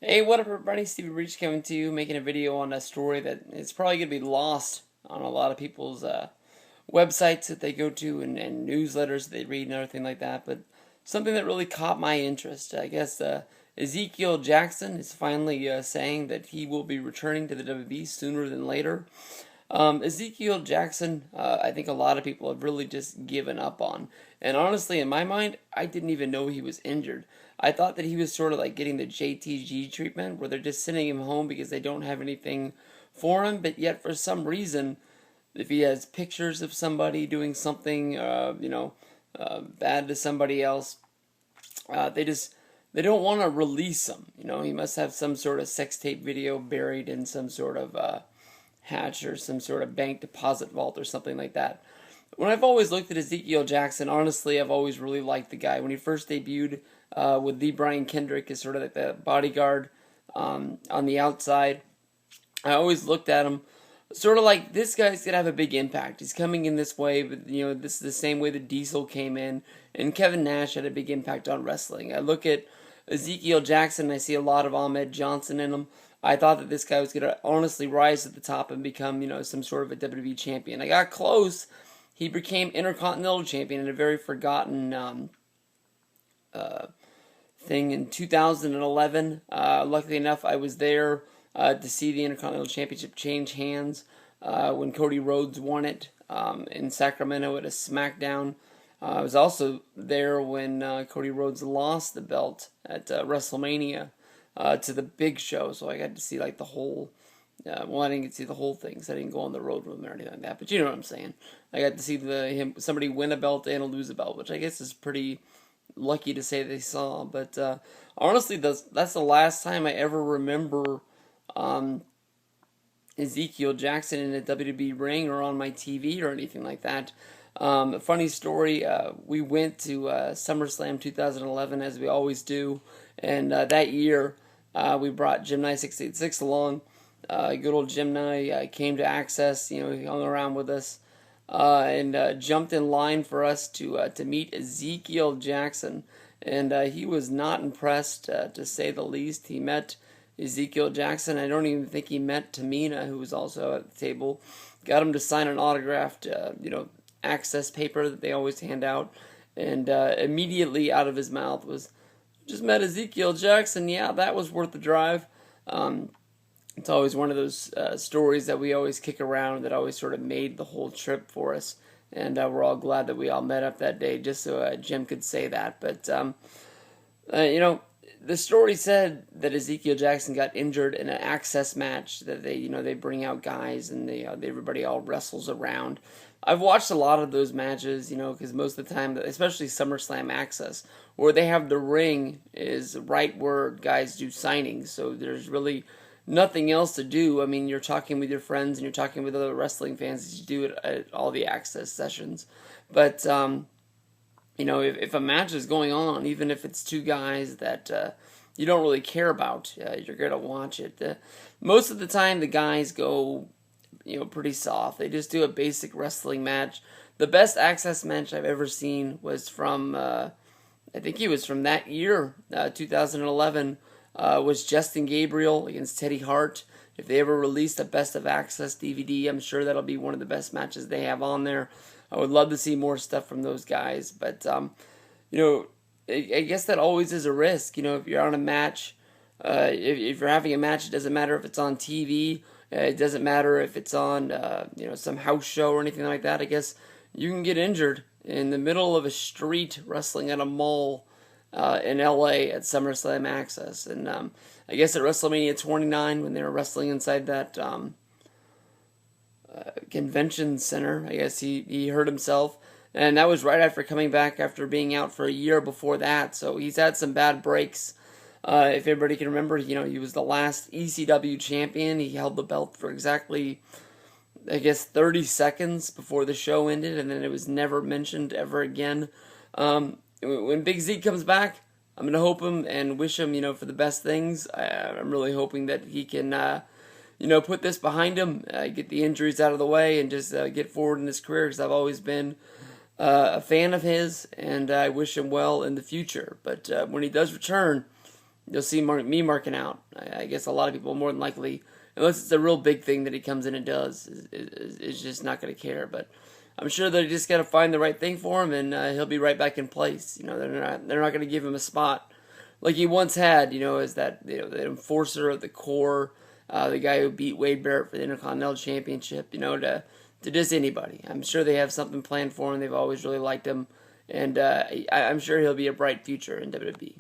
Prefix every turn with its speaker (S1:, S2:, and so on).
S1: Hey, what up, everybody? Stevie Breach coming to you, making a video on a story that is probably going to be lost on a lot of people's websites that they go to and newsletters that they read and everything like that. But something that really caught my interest, I guess, Ezekiel Jackson is finally saying that he will be returning to the WWE sooner than later. Ezekiel Jackson, I think a lot of people have really just given up on. And honestly, in my mind, I didn't even know he was injured. I thought that he was sort of like getting the JTG treatment, where they're just sending him home because they don't have anything for him. But yet, for some reason, if he has pictures of somebody doing something, bad to somebody else, they don't want to release him. He must have some sort of sex tape video buried in some sort of hatch or some sort of bank deposit vault or something like that. When I've always looked at Ezekiel Jackson, honestly, I've always really liked the guy. When he first debuted with the Brian Kendrick as sort of like the bodyguard on the outside, I always looked at him sort of like this guy's gonna have a big impact. He's coming in this way, but this is the same way that Diesel came in, and Kevin Nash had a big impact on wrestling. I look at Ezekiel Jackson, and I see a lot of Ahmed Johnson in him. I thought that this guy was gonna honestly rise to the top and become, some sort of a WWE champion. I got close. He became Intercontinental Champion in a very forgotten thing in 2011. Luckily enough, I was there to see the Intercontinental Championship change hands when Cody Rhodes won it in Sacramento at a SmackDown. I was also there when Cody Rhodes lost the belt at WrestleMania to the Big Show, so I got to see like the whole. Well, I didn't get to see the whole thing, so I didn't go on the road with him or anything like that. But you know what I'm saying. I got to see somebody win a belt and lose a belt, which I guess is pretty lucky to say they saw. But honestly, that's the last time I ever remember Ezekiel Jackson in a WWE ring or on my TV or anything like that. A funny story, we went to SummerSlam 2011 as we always do, and that year we brought Gemini 686 along. Good old Gemini came to Axxess, he hung around with us and jumped in line for us to meet Ezekiel Jackson, and he was not impressed to say the least. He met Ezekiel Jackson. I don't even think he met Tamina, who was also at the table. Got him to sign an autographed, Axxess paper that they always hand out, and immediately out of his mouth was, "Just met Ezekiel Jackson. Yeah, that was worth the drive." It's always one of those stories that we always kick around that always sort of made the whole trip for us, and we're all glad that we all met up that day just so Jim could say that. But the story said that Ezekiel Jackson got injured in an Axxess match that they bring out guys and everybody all wrestles around. I've watched a lot of those matches, because most of the time, especially SummerSlam Axxess, where they have the ring is right where guys do signings, so there's really nothing else to do. I mean, you're talking with your friends and you're talking with other wrestling fans as you do it at all the Axxess sessions. But if a match is going on, even if it's two guys that you don't really care about, you're gonna watch it. Most of the time, the guys go, pretty soft. They just do a basic wrestling match. The best Axxess match I've ever seen was from, I think he was from that year, 2011. Was Justin Gabriel against Teddy Hart. If they ever released a Best of Axxess DVD, I'm sure that'll be one of the best matches they have on there. I would love to see more stuff from those guys, but I guess that always is a risk. If you're on a match, if you're having a match, it doesn't matter if it's on TV. It doesn't matter if it's on some house show or anything like that. I guess you can get injured in the middle of a street wrestling at a mall in LA at SummerSlam Axxess. And I guess at WrestleMania 29, when they were wrestling inside that convention center, I guess he hurt himself. And that was right after coming back after being out for a year before that. So he's had some bad breaks. If everybody can remember, he was the last ECW champion. He held the belt for exactly, I guess, 30 seconds before the show ended, and then it was never mentioned ever again. When Big Z comes back, I'm going to hope him and wish him, for the best things. I'm really hoping that he can, put this behind him, get the injuries out of the way, and just get forward in his career, because I've always been a fan of his, and I wish him well in the future. But when he does return, you'll see me marking out. I guess a lot of people more than likely, unless it's a real big thing that he comes in and does, is just not going to care. But I'm sure they just got to find the right thing for him, and he'll be right back in place. They're not going to give him a spot like he once had. As that the enforcer of the core, the guy who beat Wade Barrett for the Intercontinental Championship. To just anybody. I'm sure they have something planned for him. They've always really liked him, and I'm sure he'll be a bright future in WWE.